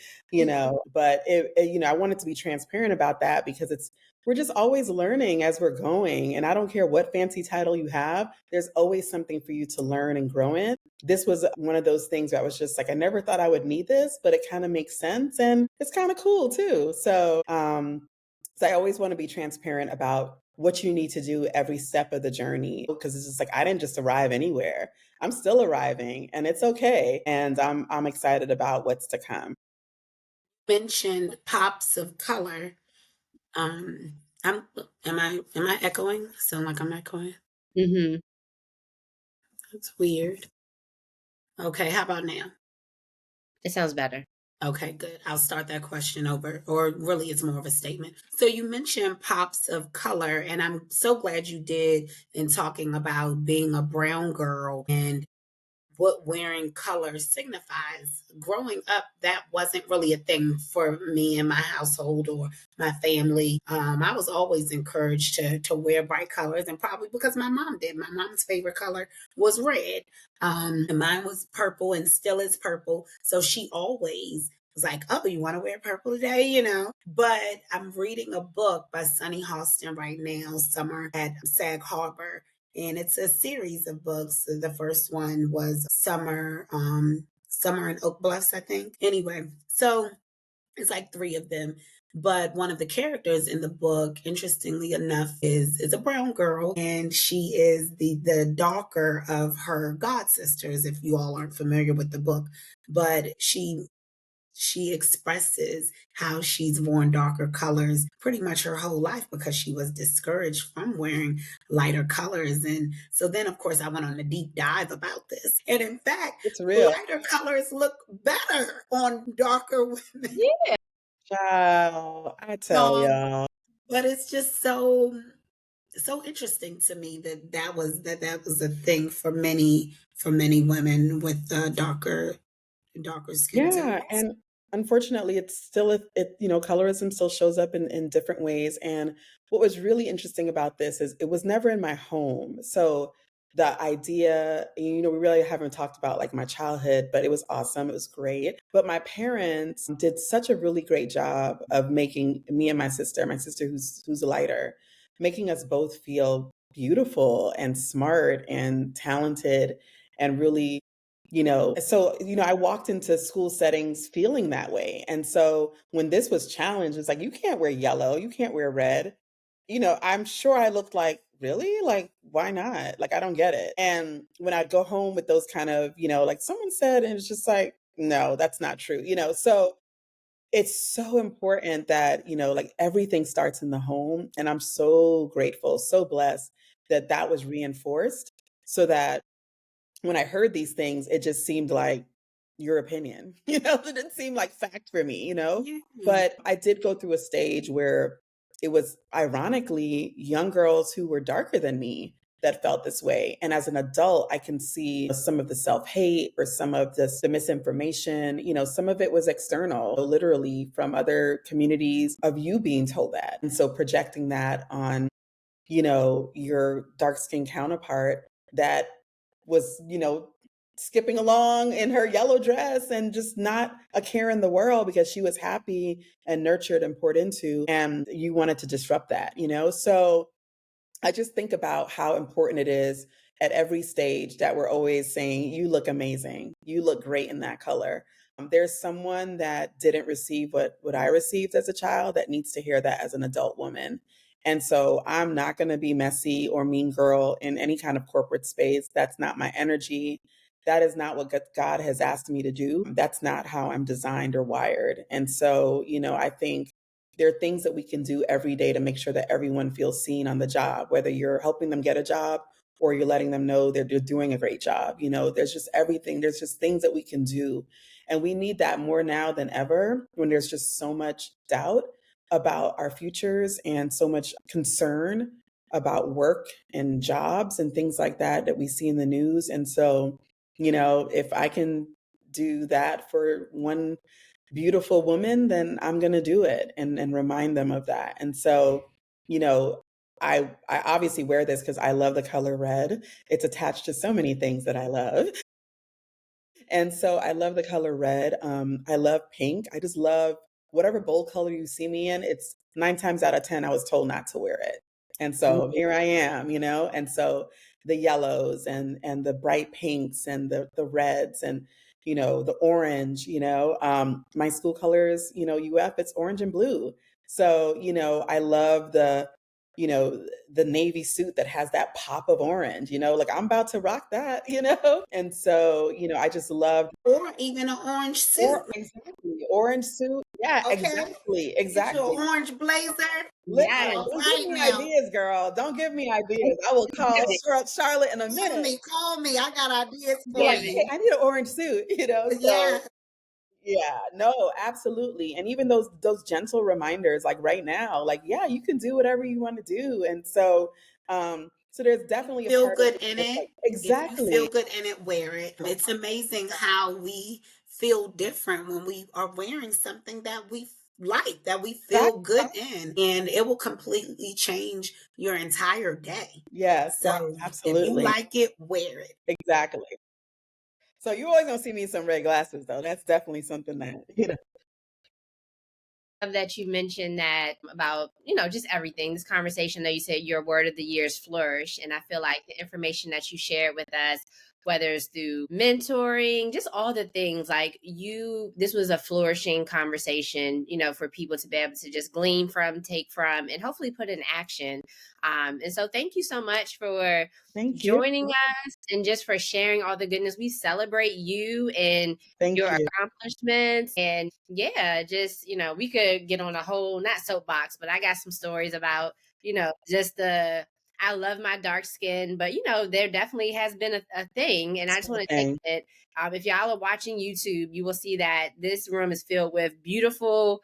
But I wanted to be transparent about that because we're just always learning as we're going. And I don't care what fancy title you have, there's always something for you to learn and grow in. This was one of those things where I was just like, I never thought I would need this, but it kind of makes sense and it's kind of cool too. So I always want to be transparent about what you need to do every step of the journey because it's just like I didn't just arrive anywhere. I'm still arriving and it's okay. And I'm excited about what's to come.
Mentioned pops of color. Um, I'm am I echoing? Sound like I'm echoing?
Mm-hmm.
That's weird. Okay, how about now?
It sounds better.
Okay, good. I'll start that question over, or really, it's more of a statement. So, you mentioned pops of color, and I'm so glad you did in talking about being a brown girl and what wearing color signifies. Growing up, that wasn't really a thing for me in my household or my family. I was always encouraged to wear bright colors, and probably because my mom did. My mom's favorite color was red, and mine was purple, and still is purple. So she always was like, "Oh, you want to wear purple today?" But I'm reading a book by Sunny Halston right now, Summer at Sag Harbor, and it's a series of books. The first one was Summer in Oak Bluffs, I think. Anyway, so it's like three of them. But one of the characters in the book, interestingly enough, is a brown girl, and she is the darker of her god sisters. If you all aren't familiar with the book, but she expresses how she's worn darker colors pretty much her whole life because she was discouraged from wearing lighter colors. And so then, of course, I went on a deep dive about this. And in fact,
It's real.
lighter colors look better on darker women.
Yeah.
Child, I tell
Um,
y'all.
but it's just so So interesting to me that that was a thing for many women with darker skin
Yeah,
tones.
and unfortunately, it's still colorism still shows up in different ways. And what was really interesting about this is it was never in my home. So the idea, we really haven't talked about like my childhood, but it was awesome. It was great. But my parents did such a really great job of making me and my sister who's lighter, making us both feel beautiful and smart and talented and really I walked into school settings feeling that way. And so when this was challenged, it's like, you can't wear yellow, you can't wear red. I'm sure I looked like, really? Like, why not? Like, I don't get it. And when I'd go home with those kind of, like someone said, and it's just like, no, that's not true. So it's so important that, like everything starts in the home. And I'm so grateful, so blessed that that was reinforced so that when I heard these things, it just seemed like your opinion, it didn't seem like fact for me.
Yeah.
But I did go through a stage where it was ironically young girls who were darker than me that felt this way. And as an adult, I can see some of the self hate or some of the misinformation. Some of it was external, literally from other communities of you being told that. And so projecting that on your dark skinned counterpart that was, skipping along in her yellow dress and just not a care in the world because she was happy and nurtured and poured into. And you wanted to disrupt that. So I just think about how important it is at every stage that we're always saying, you look amazing. You look great in that color. There's someone that didn't receive what I received as a child that needs to hear that as an adult woman. And so I'm not going to be messy or mean girl in any kind of corporate space. That's not my energy. That is not what God has asked me to do. That's not how I'm designed or wired. And so, I think there are things that we can do every day to make sure that everyone feels seen on the job, whether you're helping them get a job or you're letting them know that they're doing a great job. There's just everything. There's just things that we can do. And we need that more now than ever when there's just so much doubt about our futures and so much concern about work and jobs and things like that we see in the news. And so, if I can do that for one beautiful woman, then I'm going to do it and remind them of that. And so, you know, I obviously wear this because I love the color red. It's attached to so many things that I love. And so I love the color red. I love pink. I just love whatever bold color you see me in. It's 9 times out of 10, I was told not to wear it. And so here I am. And so the yellows and the bright pinks and the reds and, the orange, my school colors, UF, it's orange and blue. So, I love the navy suit that has that pop of orange, like I'm about to rock that. And so, I just love
Or even an orange suit.
or exactly orange suit. Yeah,
Okay.
exactly,
Get you an
exactly.
orange blazer.
Yes.
Listen,
All
don't give
right
me
now.
ideas, girl. Don't give me ideas. I will call Charlotte in a
Call
minute.
me, call me. I got ideas for
Give
Like,
you.
hey, I need an orange suit,
Yeah.
so yeah, no, absolutely. And even those gentle reminders, like right now, like, yeah, you can do whatever you want to do. And so there's definitely a
Feel
part of
good
me
in
that's like,
it. If you feel
exactly,
good in it, wear it. It's amazing how we feel different when we are wearing something that we like, that we feel good
exactly.
in, and it will completely change your entire day.
Yes,
So if you
absolutely.
like it, wear it.
Exactly. So you always gonna see me in some red glasses though. That's definitely something that.
Love that you mentioned that about, just everything. This conversation that you said your word of the year is flourish. And I feel like the information that you shared with us, whether it's through mentoring, just all the things like this was a flourishing conversation, for people to be able to just glean from, take from, and hopefully put in action. And so thank you so much for
Thank you.
joining us and just for sharing all the goodness. We celebrate you and
Thank
your
you.
accomplishments. And yeah, just, we could get on a whole, not soapbox, but I got some stories about, just I love my dark skin, but there definitely has been a thing. And I just want to take
Thing.
it. If y'all are watching YouTube, you will see that this room is filled with beautiful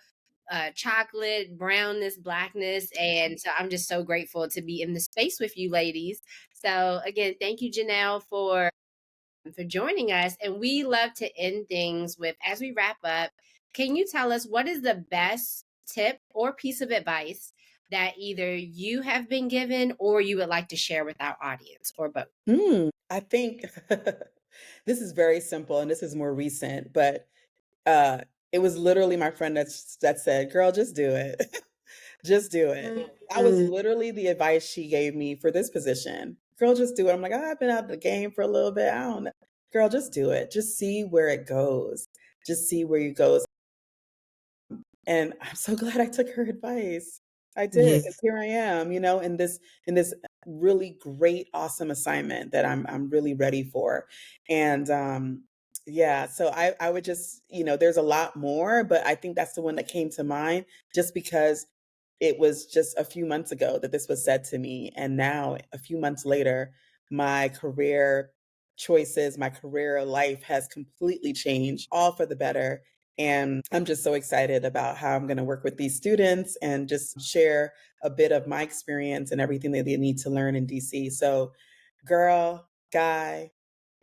chocolate, brownness, blackness. And so I'm just so grateful to be in the space with you ladies. So again, thank you, Jonelle, for joining us. And we love to end things with, as we wrap up, can you tell us what is the best tip or piece of advice that either you have been given or you would like to share with our audience, or both?
I think this is very simple and this is more recent, but it was literally my friend that said, "Girl, just do it." Just do it. That was literally the advice she gave me for this position. Girl, just do it. I'm like, oh, I've been out of the game for a little bit. I don't know. Girl, just do it. Just see where it goes. Just see where it goes. And I'm so glad I took her advice. I did,
Yes.
because here I am, in this really great, awesome assignment that I'm really ready for. And yeah, so I would just, there's a lot more, but I think that's the one that came to mind just because it was just a few months ago that this was said to me. And now, a few months later, my career choices, my career life has completely changed, all for the better. And I'm just so excited about how I'm going to work with these students and just share a bit of my experience and everything that they need to learn in DC. So, girl, guy,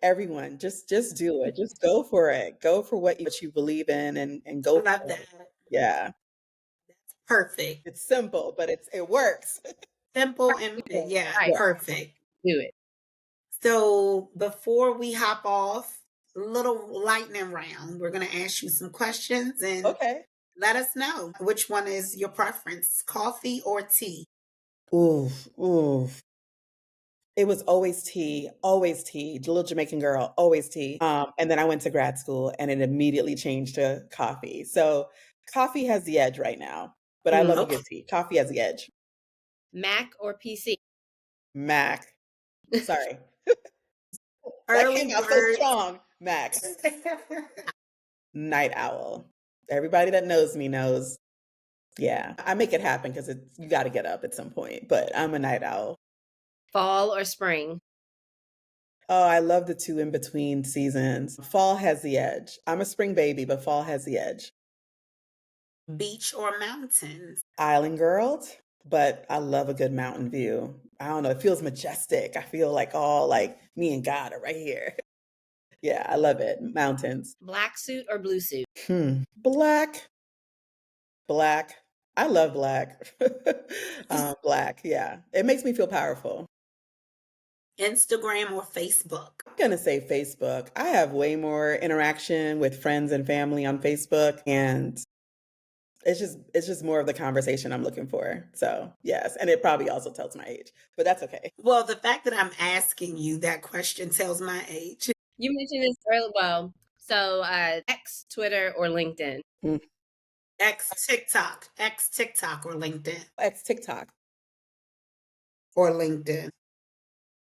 everyone, just do it. Just go for it. Go for what you believe in and
I
go
love
for
that.
it. Yeah.
Perfect.
It's simple, but it works.
Simple and yeah,
Right.
Yeah.
perfect.
Do it.
So before we hop off, little lightning round. We're going to ask you some questions and
Okay.
let us know which one is your preference, coffee or tea.
Oof, oof. It was always tea, always tea. The little Jamaican girl, always tea. And then I went to grad school and it immediately changed to coffee. So coffee has the edge right now, but I love a
Okay.
good tea. Coffee has the edge.
Mac or PC?
Mac. Sorry. That came
Early
out so
birds.
strong. Mac. Night owl. Everybody that knows me knows. Yeah. I make it happen because you got to get up at some point, but I'm a night owl.
Fall or spring?
Oh, I love the two in between seasons. Fall has the edge. I'm a spring baby, but fall has the edge.
Beach or mountains?
Island girl, but I love a good mountain view. I don't know, it feels majestic. I feel like all like me and God are right here. Yeah, I love it. Mountains.
Black suit or blue suit?
Black. Black. I love black. Black, yeah. It makes me feel powerful.
Instagram or Facebook?
I'm gonna say Facebook. I have way more interaction with friends and family on Facebook, and it's just more of the conversation I'm looking for. So yes, and it probably also tells my age, but that's okay.
Well, the fact that I'm asking you that question tells my age.
You mentioned this earlier. Well, so X, Twitter, or LinkedIn?
Mm.
X TikTok or LinkedIn.
X TikTok.
Or LinkedIn.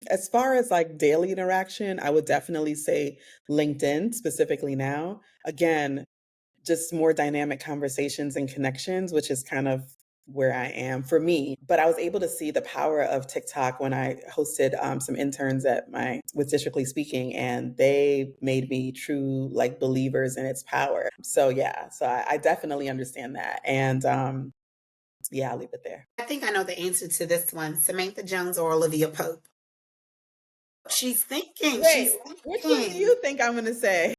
As far as like daily interaction, I would definitely say LinkedIn specifically now. Again, just more dynamic conversations and connections, which is kind of where I am for me. But I was able to see the power of TikTok when I hosted some interns with Districtly Speaking, and they made me true like believers in its power. So yeah, so I definitely understand that. And yeah, I'll leave it there.
I think I know the answer to this one. Samantha Jones or Olivia Pope? She's thinking.
Wait,
She's
which one do
thinking.
you think I'm going to say?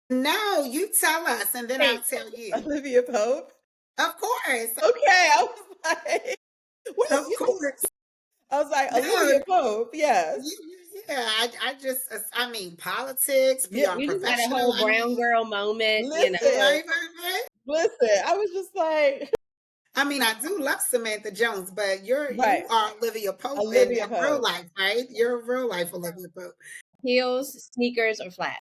No, you tell us and then
Hey,
I'll tell you.
Olivia Pope?
Of course.
Okay, I was like, what?
Of course.
I was like,
No.
Olivia Pope, yes.
Yeah, I mean, politics, be
Yeah,
our
you just had a
professional.
whole
I
brown
mean,
girl moment,
listen,
right, right, right.
listen. I was just like,
I mean, I do love Samantha Jones, but you
right,
are Olivia Pope in
Olivia
real
Pope.
life, right? You're a real life Olivia Pope.
Heels, sneakers, or flat?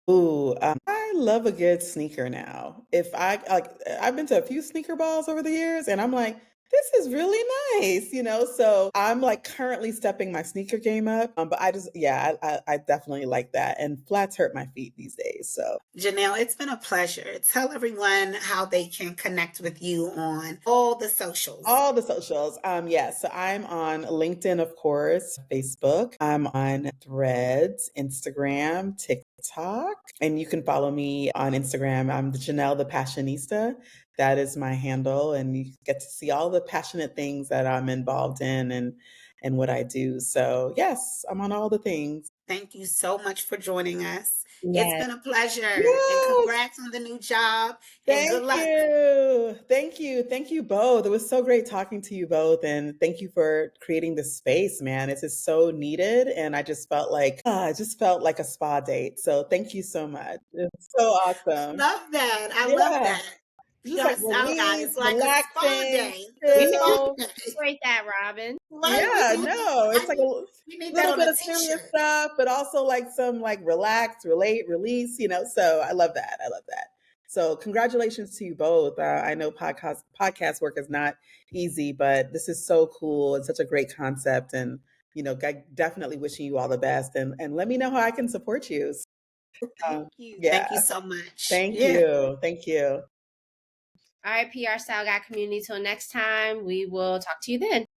Ooh, I love a good sneaker now. If I like, I've been to a few sneaker balls over the years, and I'm like, this is really nice, So I'm like currently stepping my sneaker game up. But yeah, I definitely like that. And flats hurt my feet these days. So
Jonelle, it's been a pleasure. Tell everyone how they can connect with you on all the socials.
all the socials. Yes. So I'm on LinkedIn, of course, Facebook. I'm on Threads, Instagram, TikTok, and you can follow me on Instagram. I'm Jonelle the Passionista. that is my handle, and you get to see all the passionate things that I'm involved in and what I do. So yes, I'm on all the things.
Thank you so much for joining us. It's
Yes.
been a pleasure. And
Yes.
congrats on the new job and good
Thank
luck.
you. Thank you. Thank you both. It was so great talking to you both. And thank you for creating this space, man. It's just so needed. And I just felt like, I just felt like a spa date. So thank you so much. It's so awesome.
Love that. I love
Yeah.
that.
It's
You
just like
got South Guy.
release,
It's like a spa
relaxing,
day. The
We
spa
chill.
will
day.
celebrate that, Robin.
Right?
Yeah, no, it's like a
We need that
little
on
bit
a
of serious
t-shirt.
stuff, but also like some like relax, relate, release, so I love that. I love that. So congratulations to you both. I know podcast work is not easy, but this is so cool and such a great concept. And definitely wishing you all the best. And let me know how I can support you.
Thank you.
Yeah,
Thank you so much.
thank
Yeah.
you, thank you.
All right, PR Style Guy community. Till next time, we will talk to you then.